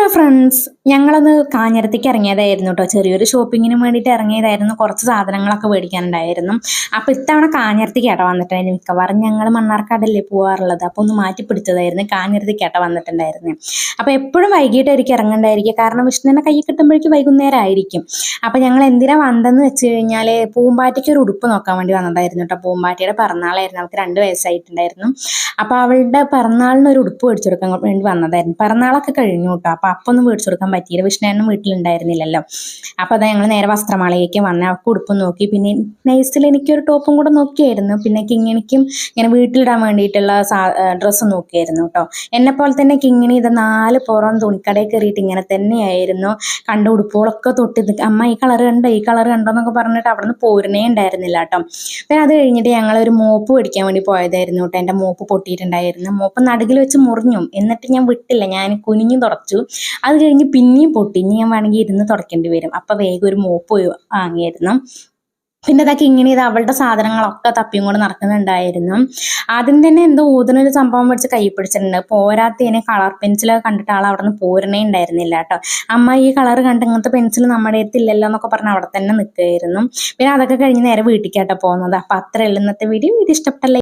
Hello friends, ഞങ്ങളൊന്ന് കാഞ്ഞിരത്തേക്ക് ഇറങ്ങിയതായിരുന്നു കേട്ടോ. ചെറിയൊരു ഷോപ്പിങ്ങിന് വേണ്ടിയിട്ട് ഇറങ്ങിയതായിരുന്നു. കുറച്ച് സാധനങ്ങളൊക്കെ മേടിക്കാനുണ്ടായിരുന്നു. അപ്പോൾ ഇത്തവണ കാഞ്ഞിരത്തേക്ക് ഏട്ട വന്നിട്ടുണ്ടായിരുന്നു. മിക്കവാറും ഞങ്ങൾ മണ്ണാർക്കാടല്ലേ പോകാറുള്ളത്. അപ്പോൾ ഒന്ന് മാറ്റി പിടിച്ചതായിരുന്നു. കാഞ്ഞിരത്തേക്ക് ഏട്ട വന്നിട്ടുണ്ടായിരുന്നു. അപ്പോൾ എപ്പോഴും വൈകിട്ടായിരിക്കും ഇറങ്ങണ്ടായിരിക്കും. കാരണം വിഷ്ണുവിനെ കൈ കിട്ടുമ്പോഴേക്കും വൈകുന്നേരം ആയിരിക്കും. അപ്പോൾ ഞങ്ങൾ എന്തിനാ വന്നതെന്ന് വെച്ച് കഴിഞ്ഞാൽ പൂമ്പാറ്റയ്ക്ക് ഒരു ഉടുപ്പ് നോക്കാൻ വേണ്ടി വന്നതായിരുന്നു കേട്ടോ. പൂമ്പാറ്റയുടെ പിറന്നാളായിരുന്നു. അവൾക്ക് 2 വയസ്സായിട്ടുണ്ടായിരുന്നു. അപ്പോൾ അവളുടെ പിറന്നാളിന് ഒരു ഉടുപ്പ് മേടിച്ചു കൊടുക്കാൻ വേണ്ടി വന്നതായിരുന്നു. പിറന്നാളൊക്കെ കഴിഞ്ഞു കേട്ടോ. അപ്പോൾ ഒന്നും മേടിച്ചു കൊടുക്കാൻ പറ്റിയില്ല. വിഷ്ണുവേട്ടനും വീട്ടിലുണ്ടായിരുന്നില്ലല്ലോ. അപ്പോൾ അതാ ഞങ്ങൾ നേരെ വസ്ത്രമാളയിലേക്ക് വന്ന് അവൾക്ക് ഉടുപ്പ് നോക്കി. പിന്നെ നൈസിൽ എനിക്കൊരു ടോപ്പും കൂടെ നോക്കിയായിരുന്നു. പിന്നെ കിങ്ങിണിക്കും ഇങ്ങനെ വീട്ടിലിടാൻ വേണ്ടിയിട്ടുള്ള ഡ്രസ്സ് നോക്കിയായിരുന്നു കേട്ടോ. എന്നെപ്പോലെ തന്നെ കിങ്ങിണി ഇത് 4 പുറം തുണിക്കടയിൽ കയറിയിട്ട് ഇങ്ങനെ തന്നെയായിരുന്നു. കണ്ട ഉടുപ്പുകളൊക്കെ തൊട്ട് അമ്മ ഈ കളർ കണ്ടോ, ഈ കളർ കണ്ടോ എന്നൊക്കെ പറഞ്ഞിട്ട് അവിടെ നിന്ന് പോരുന്നേ ഉണ്ടായിരുന്നില്ല കേട്ടോ. പിന്നെ അത് കഴിഞ്ഞിട്ട് ഞങ്ങളൊരു മോപ്പ് മേടിക്കാൻ വേണ്ടി പോയതായിരുന്നു കേട്ടോ. എൻ്റെ മോപ്പ് പൊട്ടിയിട്ടുണ്ടായിരുന്നു. മോപ്പ് നടുകിൽ വെച്ച് മുറിഞ്ഞു. എന്നിട്ട് ഞാൻ വിട്ടില്ല, ഞാൻ കുനിഞ്ഞു തുടച്ചു. അത് കഴിഞ്ഞ് പിന്നെയും പൊട്ടി. ഇനി ഞാൻ വേണമെങ്കിൽ ഇരുന്ന് തുടയ്ക്കേണ്ടി വരും. അപ്പം വേഗം ഒരു മോപ്പ് വാങ്ങിയായിരുന്നു. പിന്നെ ഇതൊക്കെ ഇങ്ങനെ ഇത് അവളുടെ സാധനങ്ങളൊക്കെ തപ്പിയും കൊണ്ട് നടക്കുന്നുണ്ടായിരുന്നു. ആദ്യം തന്നെ എന്തോ ഊതുന്നൊരു സംഭവം വെച്ച് കൈ പിടിച്ചിട്ടുണ്ട്. പോരാത്തതിനെ കളർ പെൻസിൽ കണ്ടിട്ട് ആൾ അവിടെ നിന്ന് പോരണേ ഉണ്ടായിരുന്നില്ല കേട്ടോ. അമ്മ ഈ കളർ കണ്ട് ഇങ്ങനത്തെ പെൻസിൽ നമ്മുടെ അടുത്തില്ലല്ലോ എന്നൊക്കെ പറഞ്ഞ് അവിടെ തന്നെ നിൽക്കുകയായിരുന്നു. പിന്നെ അതൊക്കെ കഴിഞ്ഞ് നേരെ വീട്ടിലേക്കാട്ടോ പോകുന്നത്. അപ്പം അത്രയല്ല ഇന്നത്തെ വീഡിയോ ഇഷ്ടപ്പെട്ടല്ലേ.